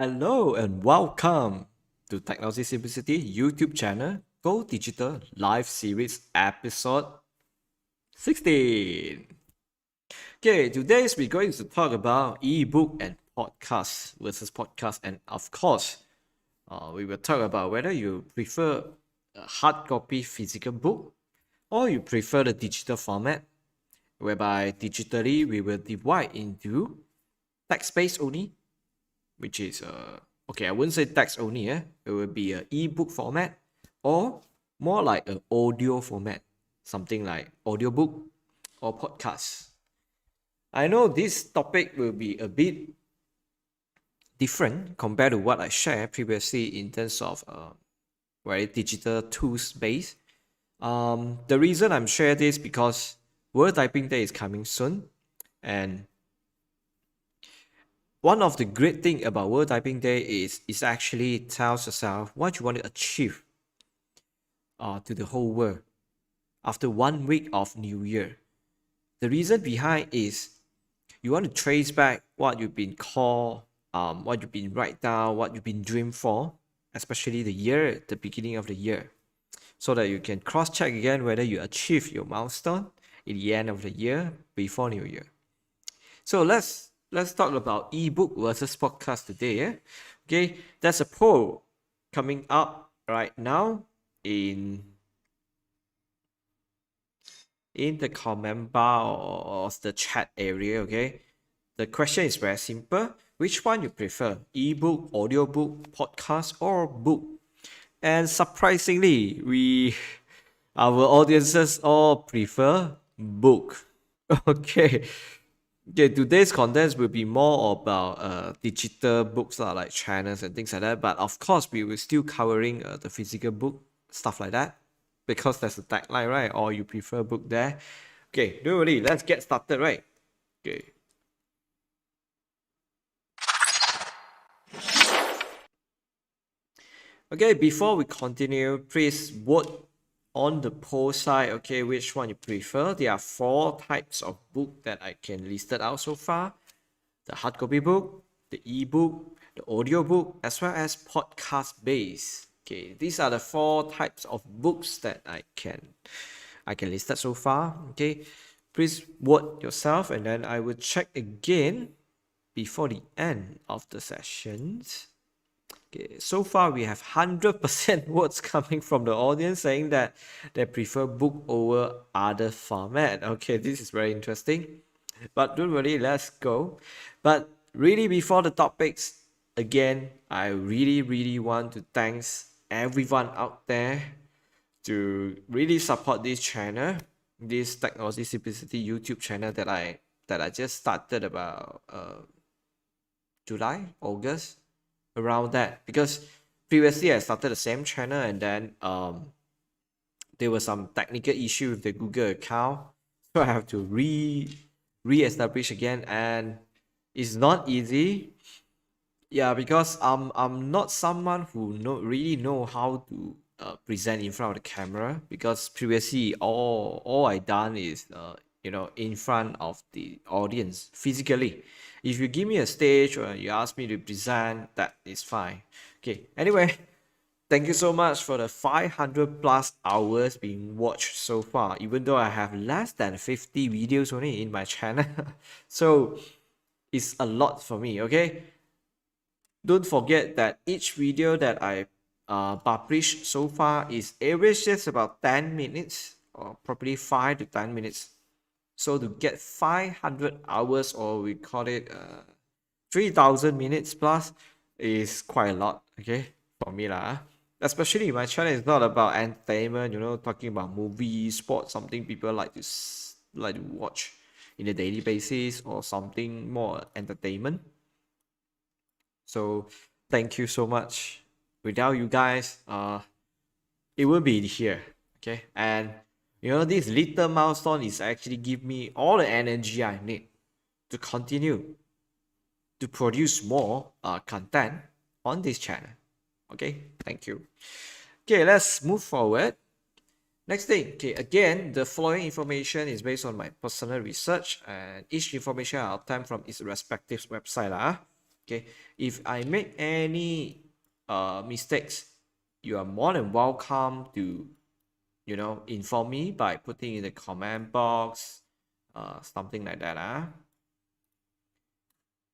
Hello and welcome to Technology Simplicity YouTube channel GoDigital live series episode 16. Okay, today we're going to talk about ebook and podcast versus podcast, and of course, we will talk about whether you prefer a hard copy physical book or you prefer the digital format, whereby digitally we will divide into text-based only, which is okay, I wouldn't say text only, it will be a ebook format or more like an audio format, something like audiobook or podcast. I know this topic will be a bit different compared to what I shared previously in terms of very digital tools based. The reason I'm sharing this because World Typing Day is coming soon, and one of the great thing about World Typing Day is actually tells yourself what you want to achieve to the whole world after 1 week of New Year. The reason behind is you want to trace back what you've been called, what you've been write down, what you've been dreamed for, especially the year, the beginning of the year, so that you can cross check again whether you achieve your milestone in the end of the year before New Year. So let's talk about ebook versus podcast today. Okay, there's a poll coming up right now in the comment bar or the chat area. Okay, the question is very simple: which one you prefer, ebook, audiobook, podcast, or book? And surprisingly, our audiences all prefer book. Okay. Okay, today's contents will be more about digital books like channels and things like that. But of course, we will still covering the physical book, stuff like that, because there's a tagline, right? Or you prefer book there. Okay, don't worry, let's get started, right? Okay. Okay, before we continue, please vote on the poll side, okay, which one you prefer. There are 4 types of book that I can listed out so far: the hard copy book, the ebook, the audio book, as well as podcast based. Okay, these are the 4 types of books that I can list so far. Okay, please vote yourself, and then I will check again before the end of the sessions. Okay, so far we have 100% votes coming from the audience saying that they prefer book over other format. Okay, this is very interesting. But don't worry, let's go. But really, before the topics, again, I really want to thanks everyone out there to really support this channel, this Technology Simplicity YouTube channel that I just started about July, August, around that. Because previously I started the same channel, and then there was some technical issue with the Google account, so I have to re-establish again, and it's not easy. Yeah, because I'm not someone who really know how to present in front of the camera, because previously all I done is in front of the audience physically. If you give me a stage or you ask me to present, that is fine. Okay, anyway, thank you so much for the 500 plus hours being watched so far, even though I have less than 50 videos only in my channel. So it's a lot for me. Okay, don't forget that each video that I published so far is average just about 10 minutes, or probably 5 to 10 minutes. So to get 500 hours, or we call it 3000 minutes plus, is quite a lot, okay, for me lah. Especially my channel is not about entertainment, talking about movies, sports, something people like to watch in a daily basis, or something more entertainment. So thank you so much. Without you guys, it will be here. Okay. And this little milestone is actually give me all the energy I need to continue to produce more content on this channel. Okay, thank you. Okay, let's move forward. Next thing, okay, again, the following information is based on my personal research, and each information I'll obtain from its respective website. Okay, if I make any mistakes, you are more than welcome to inform me by putting in the comment box, something like that.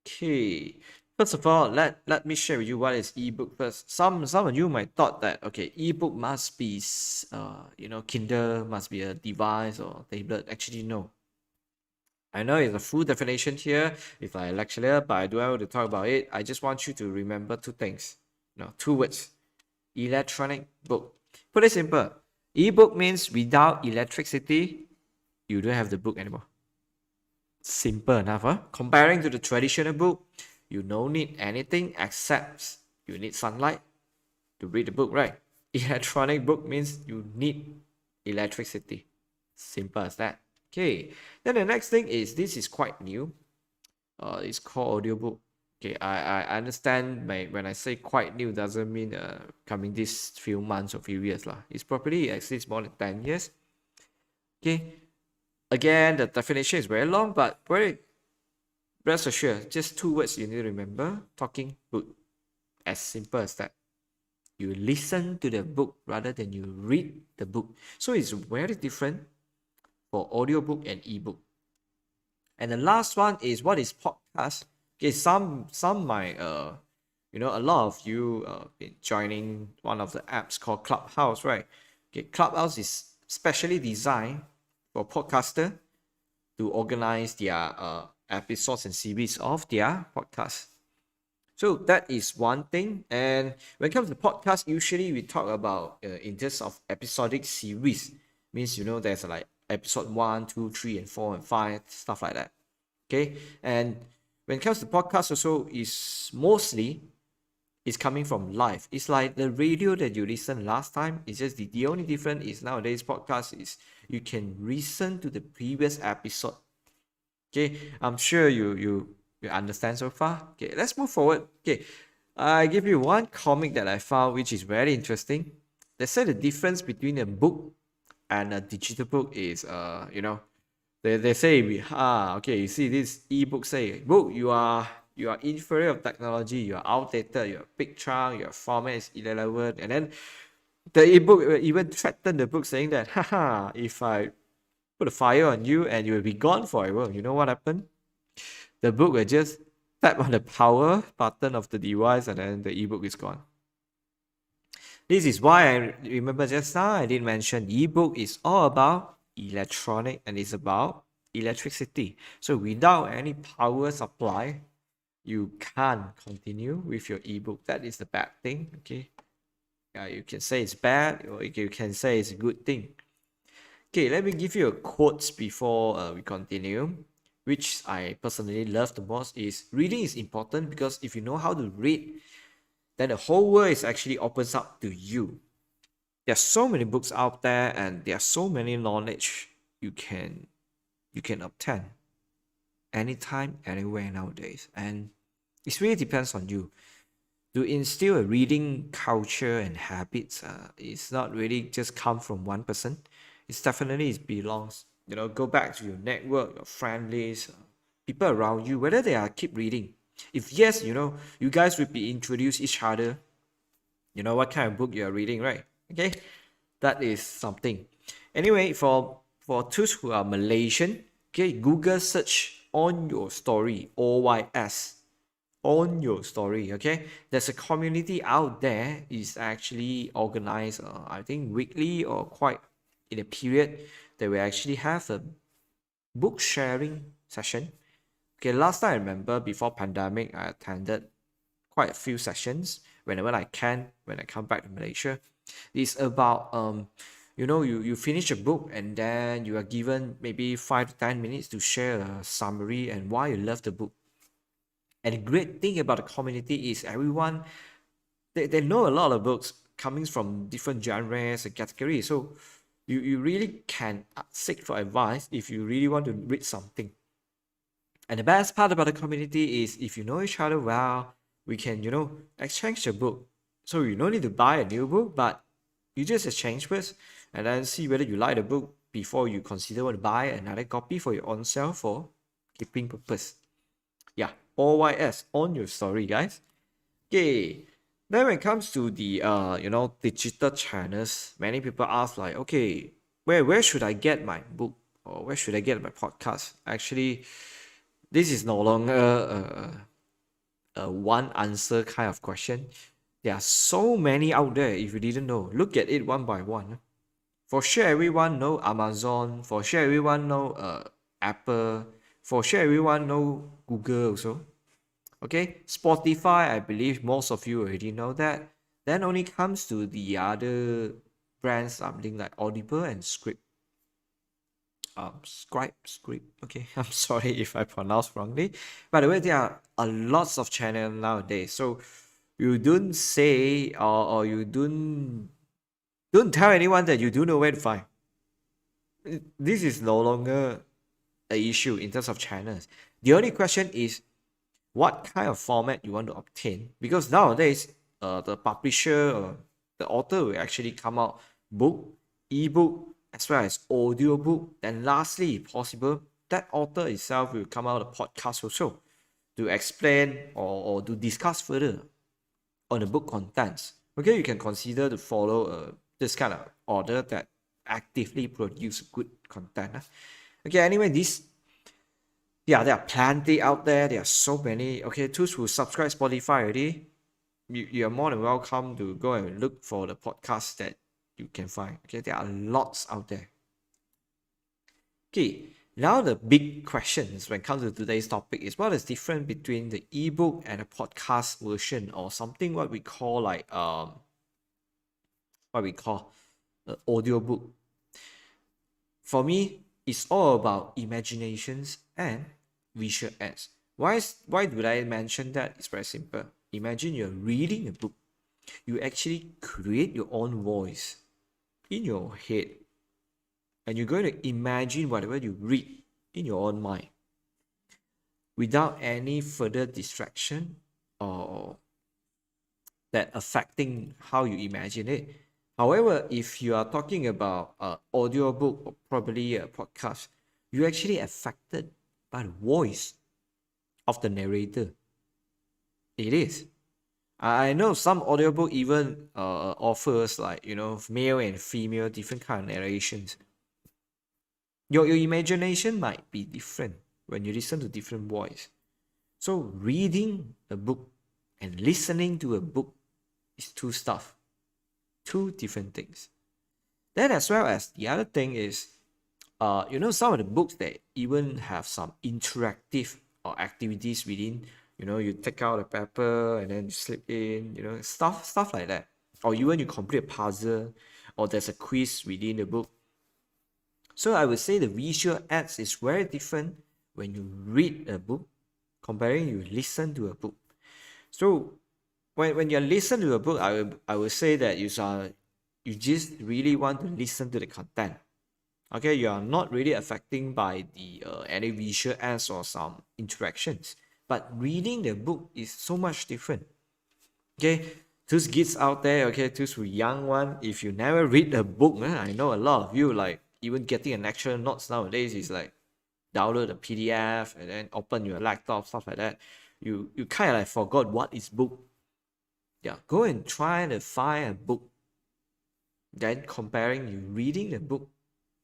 Okay. First of all, let me share with you what is ebook first. Some of you might thought that okay, ebook must be Kindle, must be a device or tablet. Actually, no. I know it's a full definition here if I lecture, but I do want to talk about it. I just want you to remember two things. No, two words. Electronic book. Put it simple. Ebook means without electricity, you don't have the book anymore. Simple enough, huh? Comparing to the traditional book, you don't need anything except you need sunlight to read the book, right? Electronic book means you need electricity. Simple as that. Okay. Then the next thing is this is quite new. It's called audiobook. Okay, I understand when I say quite new doesn't mean coming this few months or few years lah. It's probably exists more than 10 years. Okay. Again, the definition is very long, but rest assured, just two words you need to remember. Talking book. As simple as that. You listen to the book rather than you read the book. So it's very different for audiobook and ebook. And the last one is what is podcast? Okay, some might a lot of you been joining one of the apps called Clubhouse, right? Okay, Clubhouse is specially designed for podcaster to organize their episodes and series of their podcast. So that is one thing. And when it comes to podcast, usually we talk about in terms of episodic series. Means there's like episode 1, 2, 3, and 4 and 5, stuff like that. Okay. And when it comes to podcast also is mostly is coming from live. It's like the radio that you listened last time. It's just the only difference is nowadays podcast is you can listen to the previous episode. Okay, I'm sure you understand so far. Okay, let's move forward. Okay, I give you one comic that I found which is very interesting. They say the difference between a book and a digital book is they say okay, you see this ebook say book you are inferior of technology, you are outdated, your picture, your format is irrelevant, and then the ebook even threatened the book saying that haha, if I put a fire on you and you will be gone forever. You know what happened? The book will just tap on the power button of the device and then the ebook is gone. This is why I remember just now I did mention ebook is all about electronic and it's about electricity. So without any power supply, you can't continue with your ebook. That is the bad thing. Okay. Yeah, you can say it's bad or you can say it's a good thing. Okay, let me give you a quote before we continue, which I personally love the most is reading is important because if you know how to read, then the whole world is actually opens up to you. There are so many books out there and there are so many knowledge you can obtain anytime, anywhere nowadays. And it really depends on you. To instill a reading culture and habits, it's not really just come from one person. It's definitely it belongs. Go back to your network, your friend list, people around you, whether they are keep reading. If yes, you guys will be introduce each other. You know what kind of book you are reading, right? Okay, that is something. Anyway, for those who are Malaysian, okay, Google search on your story, OYS. On your story, okay, there's a community out there is actually organized I think weekly or quite in a period that we actually have a book sharing session. Okay, last time I remember before pandemic I attended quite a few sessions whenever I can when I come back to Malaysia. It's about you finish a book and then you are given maybe 5 to 10 minutes to share a summary and why you love the book. And the great thing about the community is everyone, they know a lot of books coming from different genres and categories. So you really can seek for advice if you really want to read something. And the best part about the community is if you know each other well, we can, exchange the book. So you don't need to buy a new book, but you just exchange first and then see whether you like the book before you consider to buy another copy for your own self for keeping purpose. Yeah. OYS, on your story, guys. Okay. Then when it comes to the digital channels, many people ask like, okay, where should I get my book or where should I get my podcast? Actually, this is no longer a one answer kind of question. There are so many out there. If you didn't know, look at it one by one. For sure, everyone know Amazon. For sure, everyone know Apple. For sure, everyone know Google also. Okay, Spotify, I believe most of you already know that. Then only comes to the other brands, something like Audible and Script. Script. Okay, I'm sorry if I pronounce wrongly. By the way, there are a lots of channels nowadays. So you don't say or you don't tell anyone that you don't know where to find. This is no longer a issue in terms of channels. The only question is what kind of format you want to obtain, because nowadays the publisher or the author will actually come out book, ebook, as well as audio book. And lastly, if possible, that author itself will come out a podcast also to explain or to discuss further on the book contents. Okay, you can consider to follow this kind of order that actively produce good content. Okay, anyway, this there are plenty out there. There are so many. Okay, those who subscribe Spotify already, you are more than welcome to go and look for the podcast that you can find. Okay, there are lots out there. Okay, now the big questions when it comes to today's topic is what is different between the ebook and a podcast version, or something what we call like audiobook. For me, it's all about imaginations and visual aids. Why do I mention that? It's very simple. Imagine you're reading a book. You actually create your own voice in your head. And you're going to imagine whatever you read in your own mind without any further distraction or that affecting how you imagine it. However, if you are talking about an audiobook or probably a podcast, you're actually affected by the voice of the narrator. It is. I know some audiobook even offers like, male and female different kind of narrations. Your imagination might be different when you listen to different voice. So reading a book and listening to a book is two stuff. Two different things. Then as well as the other thing is, some of the books that even have some interactive or activities within. You take out a paper and then you slip in, stuff like that. Or even you complete a puzzle, or there's a quiz within the book. So I would say the visual aids is very different when you read a book comparing you listen to a book. So when you listen to a book, I will say that you just really want to listen to the content. Okay, you are not really affecting by the any visual aids or some interactions. But reading the book is so much different. Okay, those kids out there, okay, those young one, if you never read a book, I know a lot of you like even getting an actual notes nowadays is like download a PDF and then open your laptop, stuff like that. You kind of like forgot what is book. Yeah, go and try to find a book. Then comparing you reading the book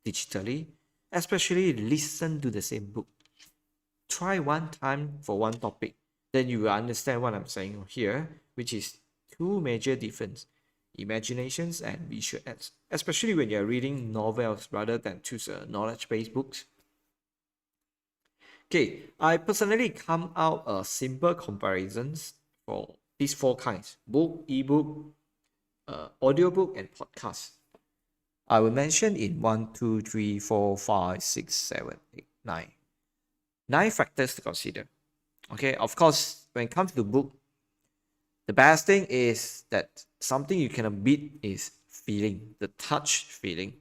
digitally, especially listen to the same book. Try one time for one topic, then you will understand what I'm saying here, which is two major difference: imaginations and visual aids, especially when you're reading novels rather than choose knowledge-based books. Okay, I personally come out simple comparisons for these four kinds: book, ebook, audiobook, and podcast. I will mention in 1, 2, 3, 4, 5, 6, 7, 8, 9. 9 factors to consider. Okay, of course, when it comes to book, the best thing is that something you cannot beat is feeling, the touch feeling,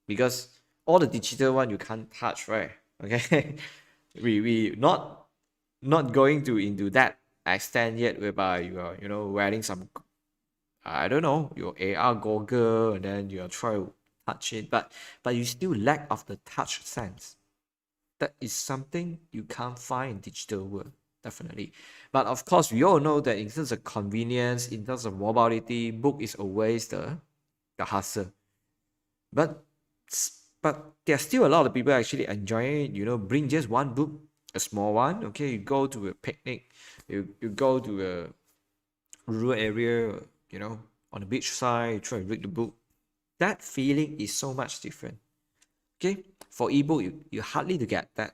because all the digital one you can't touch, right? Okay, we not going to into that extent yet, whereby you are wearing some, I don't know, your AR goggle and then you're trying to touch it, but you still lack of the touch sense. That is something you can't find in digital world. definitely. But of course, we all know that in terms of convenience, in terms of mobility, book is always the hustle. But there's still a lot of people actually enjoying it. Bring just one book, a small one. Okay, you go to a picnic, you go to a rural area, on the beach side, you try to read the book. That feeling is so much different. Okay, for ebook, you hardly to get that.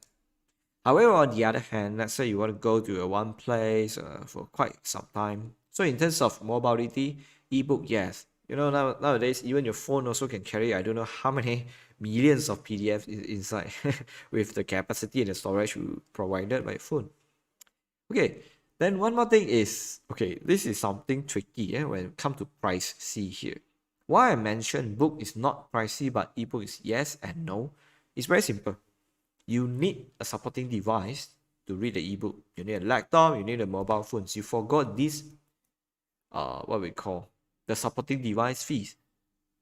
However, on the other hand, let's say you want to go to a one place for quite some time. So in terms of mobility, ebook, yes. Nowadays, even your phone also can carry, I don't know how many millions of PDFs inside with the capacity and the storage you provided by phone. Okay, then one more thing is, okay, this is something tricky when it comes to price. See here. Why I mentioned book is not pricey, but ebook is yes and no. It's very simple. You need a supporting device to read the ebook. You need a laptop, you need a mobile phone. You forgot this, what we call the supporting device fees.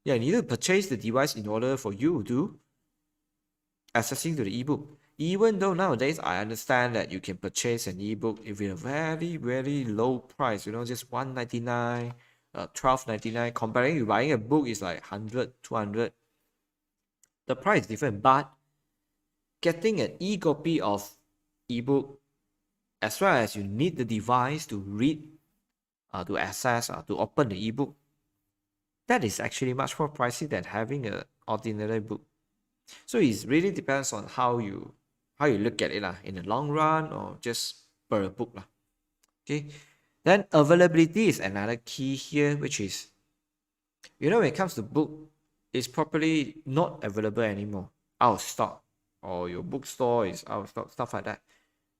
Yeah, you need to purchase the device in order for you to accessing to the ebook. Even though nowadays I understand that you can purchase an ebook if it's a very, very low price, just $1.99, $12.99. Comparing you buying a book is like 100, 200. The price is different, but getting an e-copy of ebook as well as you need the device to read, to access, to open the ebook, that is actually much more pricey than having an ordinary book. So it really depends on how you look at it in the long run or just per book lah. Okay, then availability is another key here, which is when it comes to book, it's probably not available anymore, out of stock, or your bookstore is out of stock, stuff like that.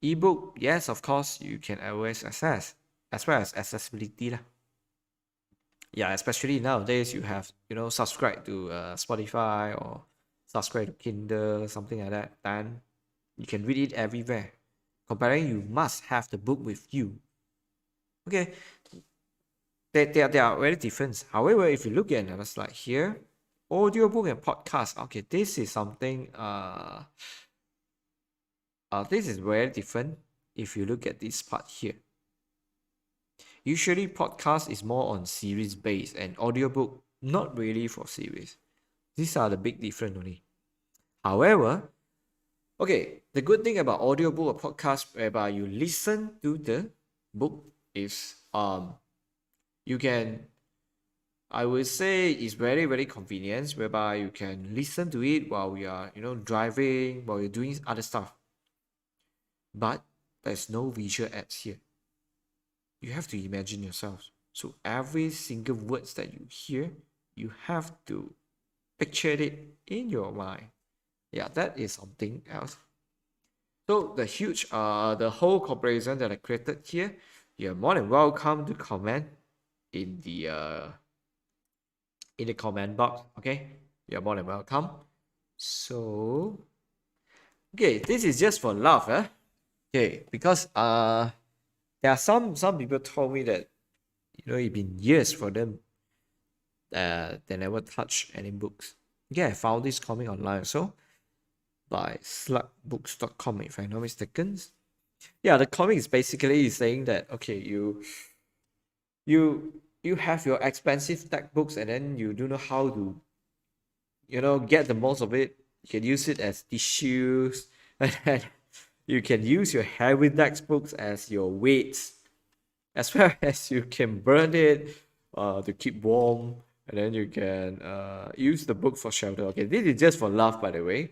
Ebook, yes, of course, you can always access, as well as accessibility lah. Yeah, especially nowadays you have subscribe to Spotify or subscribe to Kindle, something like that, then you can read it everywhere. Comparing, you must have the book with you. Okay, they are very different. However, if you look at another slide here, audiobook and podcast. Okay, this is something this is very different if you look at this part here. Usually podcast is more on series based and audiobook not really for series. These are the big difference only. However, okay, the good thing about audiobook or podcast whereby you listen to the book is you can, I would say it's very, very convenient whereby you can listen to it while we are driving, while you're doing other stuff. But there's no visual aids here. You have to imagine yourself. So every single words that you hear, you have to picture it in your mind. Yeah, that is something else. So the whole comparison that I created here, you're more than welcome to comment in the comment box. Okay, you're more than welcome. So, okay, this is just for love, Okay, because there are some people told me that it's been years for them they never touch any books. Okay, I found this comic online also by slugbooks.com if I'm not mistaken. Yeah, the comic is basically saying that okay, you have your expensive textbooks and then you don't know how to get the most of it. You can use it as tissues and then you can use your heavy textbooks as your weights, as well as you can burn it to keep warm, and then you can use the book for shelter. Okay, this is just for love, by the way.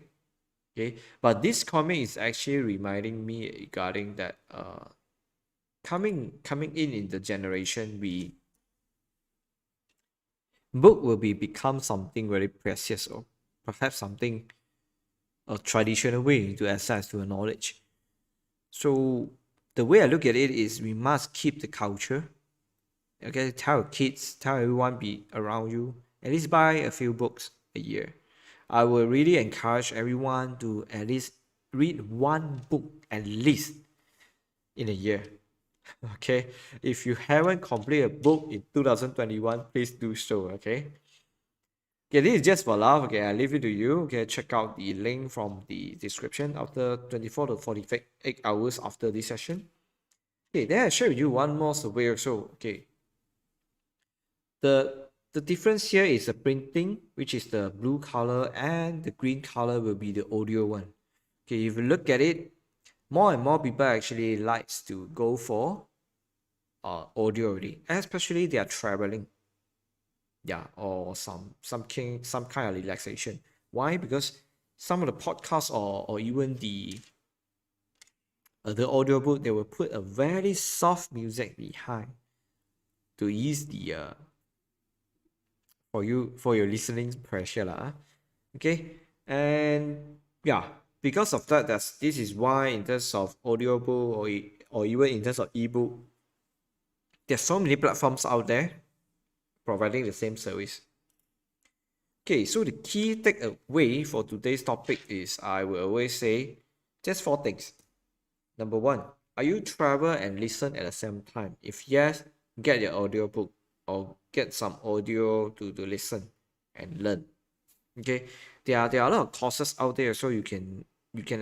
Okay, but this comic is actually reminding me regarding that coming in the generation, book will become something very precious, or perhaps something a traditional way to access to a knowledge. So the way I look at it is we must keep the culture. Okay, tell kids, tell everyone be around you, at least buy a few books a year. I will really encourage everyone to at least read one book at least in a year. Okay, if you haven't completed a book in 2021, please do so. Okay, this is just for love. Okay, I leave it to you. Okay, check out the link from the description after 24 to 48 hours after this session. Okay, then I share with you one more survey also. Okay, the difference here is the printing, which is the blue color, and the green color will be the audio one. Okay, if you look at it, more and more people actually likes to go for audio already, especially they are traveling, yeah, or some kind of relaxation. Why? Because some of the podcasts or even the audiobook, they will put a very soft music behind to ease the for your listening pressure lah. Okay, and yeah, because of that, this is why in terms of audiobook or even in terms of ebook, there's so many platforms out there providing the same service. Okay, so the key takeaway for today's topic is I will always say just four things. Number one, are you travel and listen at the same time? If yes, get your audiobook or get some audio to listen and learn. Okay, there are a lot of courses out there, so you can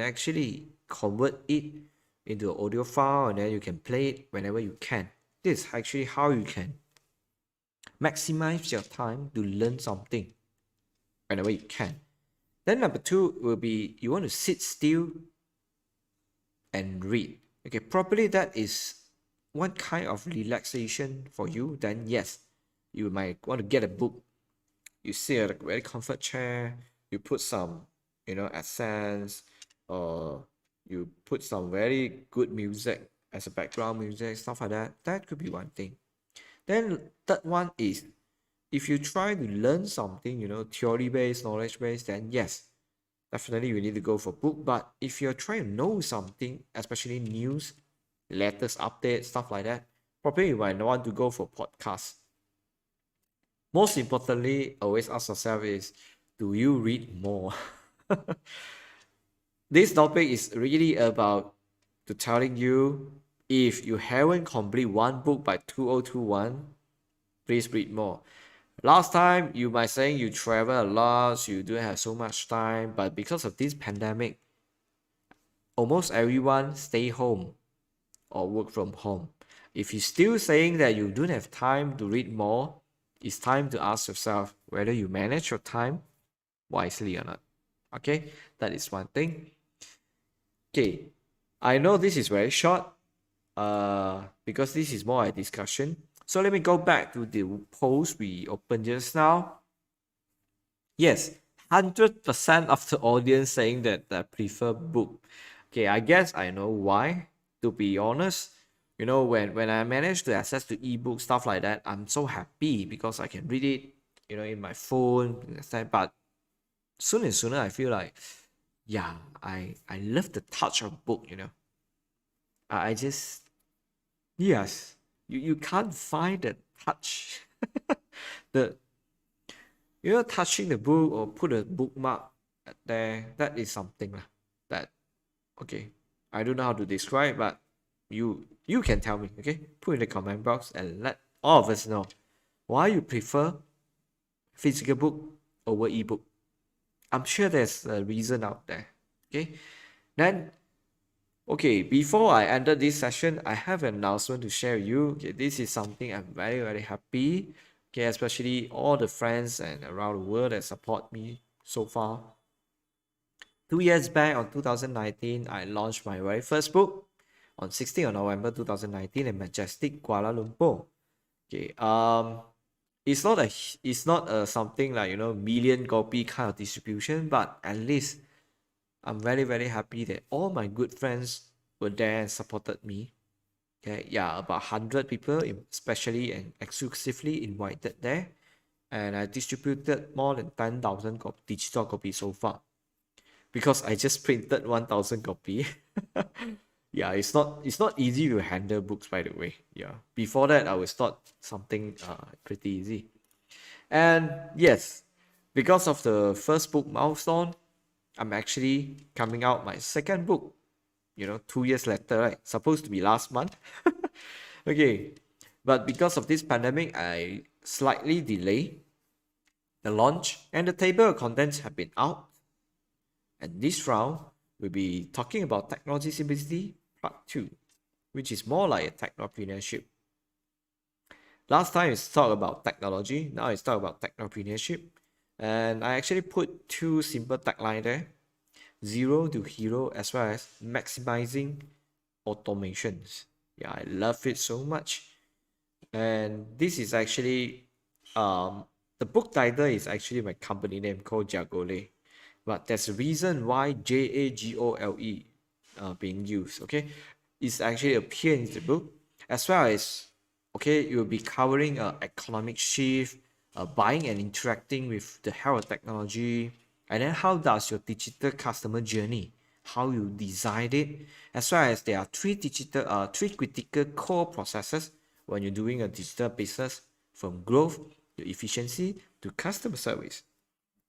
actually convert it into an audio file and then you can play it whenever you can. This is actually how you can maximize your time to learn something whenever you can. Then number two will be you want to sit still and read. Okay, probably that is one kind of relaxation for you. Then yes, you might want to get a book. You sit at a very comfort chair. You put some, accents, or you put some very good music as a background music, stuff like that. That could be one thing. Then third one is if you try to learn something, theory based, knowledge based, then yes, definitely you need to go for book. But if you're trying to know something, especially news, latest updates, stuff like that, probably you might want to go for podcasts. Most importantly, always ask yourself is, do you read more? This topic is really about to telling you if you haven't complete one book by 2021, please read more. Last time you might saying you travel a lot, you don't have so much time, but because of this pandemic, almost everyone stay home or work from home. If you're still saying that you don't have time to read more, it's time to ask yourself whether you manage your time wisely or not. Okay, that is one thing. Okay, I know this is very short, because this is more a discussion. So let me go back to the post we opened just now. Yes, 100% of the audience saying that they prefer book. Okay, I guess I know why. To be honest, when I manage to access to ebook stuff like that, I'm so happy because I can read it, in my phone. But sooner and sooner, I feel like, yeah, I love the touch of book. I just yes, you can't find the touch, the touching the book or put a bookmark there. That is something lah. That okay. I don't know how to describe, but you can tell me. Okay, put in the comment box and let all of us know why you prefer physical book over ebook. I'm sure there's a reason out there. Okay, then okay, before I enter this session, I have an announcement to share with you. Okay, this is something I'm very, very happy. Okay, especially all the friends and around the world that support me so far. 2 years back on 2019, I launched my very first book on 16th of November 2019 in Majestic, Kuala Lumpur. Okay, it's not a something like million copy kind of distribution, but at least I'm very, very happy that all my good friends were there and supported me. Okay, yeah, about 100 people, especially and exclusively invited there. And I distributed more than 10,000 digital copies so far. Because I just printed 1,000 copy. Yeah, it's not easy to handle books, by the way. Yeah, before that, I was thought something pretty easy. And yes, because of the first book milestone, I'm actually coming out my second book, 2 years later, right? Supposed to be last month. Okay, but because of this pandemic, I slightly delay the launch and the table of contents have been out. And this round, we'll be talking about technology simplicity part 2. which is more like a technopreneurship. Last time it's talk about technology, now it's talk about technopreneurship. And I actually put two simple tagline there: zero to hero, as well as maximizing automations. Yeah, I love it so much. And this is actually the book title is actually my company name called Jagole, but there's a reason why Jagole being used. Okay, it's actually appear in the book, as well as, okay, you will be covering economic shift, buying and interacting with the health technology, and then how does your digital customer journey, how you design it, as well as there are three critical core processes when you're doing a digital business, from growth to efficiency to customer service.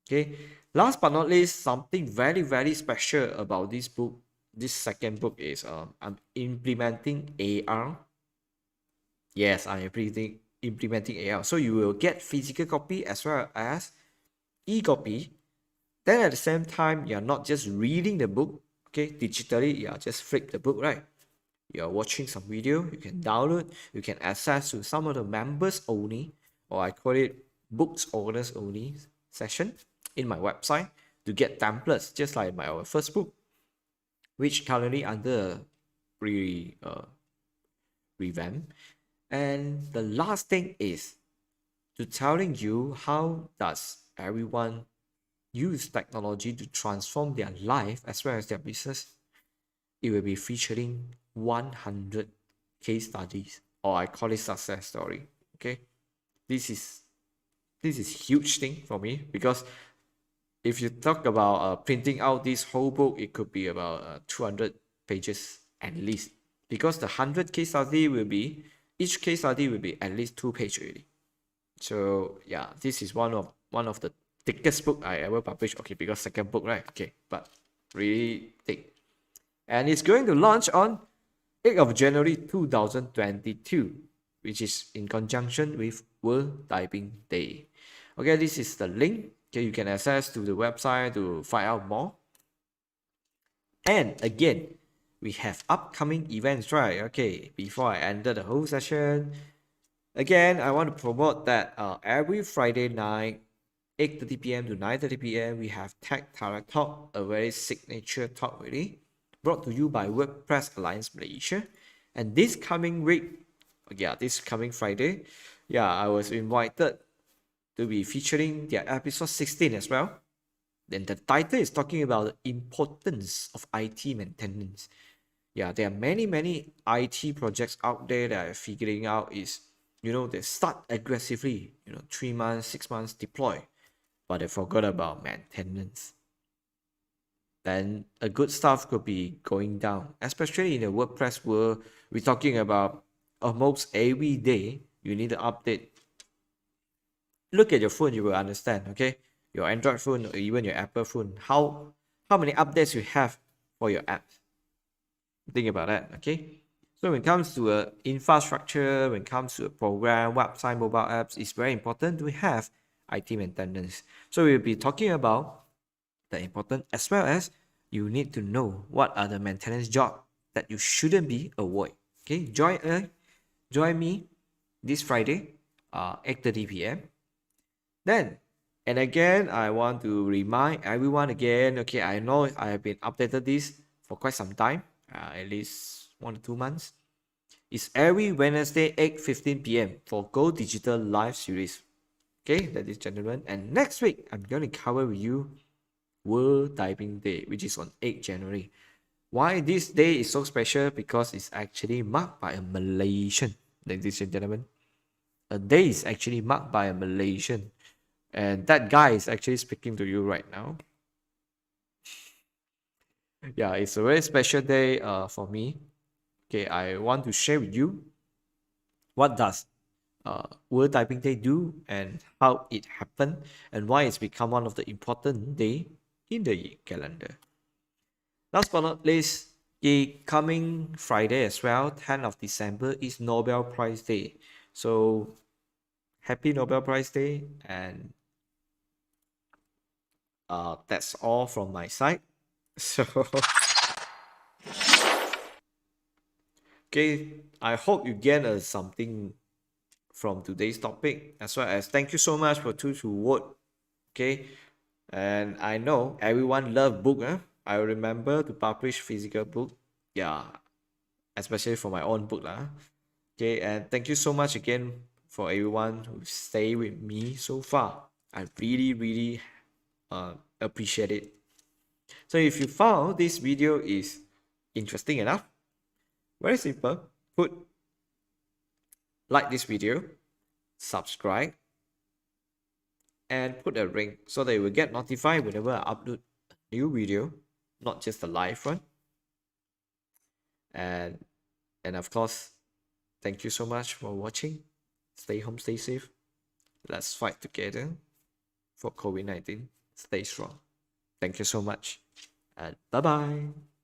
Okay, last but not least, something very, very special about this book, this second book, is I'm implementing AR. Yes, I'm implementing AR. So you will get physical copy as well as e-copy. Then at the same time, you're not just reading the book, okay, digitally, you just flip the book, right? You're watching some video, you can download, you can access to some of the members only, or I call it books owners only session in my website to get templates, just like my first book, which currently under revamp. And the last thing is to telling you how does everyone use technology to transform their life as well as their business. It will be featuring 100 case studies, or I call it success story. Okay, this is huge thing for me, because if you talk about printing out this whole book, it could be about 200 pages at least, because the 100 case study will be, each case study will be at least 2 pages really. So yeah, this is one of the thickest book I ever published. Okay, because second book, right? Okay, but really thick. And it's going to launch on 8th of January 2022, which is in conjunction with World Diving Day. Okay, this is the link. Okay, you can access to the website to find out more. And again, we have upcoming events, right? Okay, before I enter the whole session, again, I want to promote that every Friday night, 8:30 p.m. to 9:30 p.m., we have Tech Direct Talk, a very signature talk really, brought to you by WordPress Alliance Malaysia. And this coming week, yeah, this coming Friday, yeah, I was invited to be featuring their episode 16 as well. Then the title is talking about the importance of IT maintenance. Yeah, there are many IT projects out there that are figuring out is, they start aggressively, 3 months, 6 months deploy, but they forgot about maintenance. Then a good stuff could be going down, especially in the WordPress world. We're talking about almost every day you need to update. Look at your phone, you will understand, okay? Your Android phone or even your Apple phone, how many updates you have for your apps. Think about that, okay? So when it comes to infrastructure, when it comes to a program, website, mobile apps, it's very important to have IT maintenance. So we'll be talking about the important, as well as you need to know what are the maintenance job that you shouldn't be avoid. Okay, join me this Friday, 8:30 p.m. Then, and again, I want to remind everyone again. Okay, I know I have been updated this for quite some time, at least 1 to 2 months. It's every Wednesday 8:15 p.m. for GoDigital live series. Okay, ladies and gentlemen. And next week, I'm going to cover with you World Diving Day, which is on 8th January. Why this day is so special? Because it's actually marked by a Malaysian, ladies and gentlemen. A day is actually marked by a Malaysian. And that guy is actually speaking to you right now. Yeah, it's a very special day for me. Okay, I want to share with you what does World Diving Day do and how it happened and why it's become one of the important day in the calendar. Last but not least, the coming Friday as well, 10th of December, is Nobel Prize Day. So happy Nobel Prize Day, and that's all from my side. So okay, Okay, I hope you gain something from today's topic, as well as thank you so much for those who vote. Okay, and I know everyone love book. I remember to publish physical book. Yeah, especially for my own book lah. Okay, and thank you so much again for everyone who stay with me so far. I really appreciate it. So if you found this video is interesting enough, very simple, put like this video, subscribe, and put a ring so that you will get notified whenever I upload a new video, not just the live one. And of course, thank you so much for watching. Stay home, stay safe. Let's fight together for COVID-19. Stay strong. Thank you so much, and bye bye.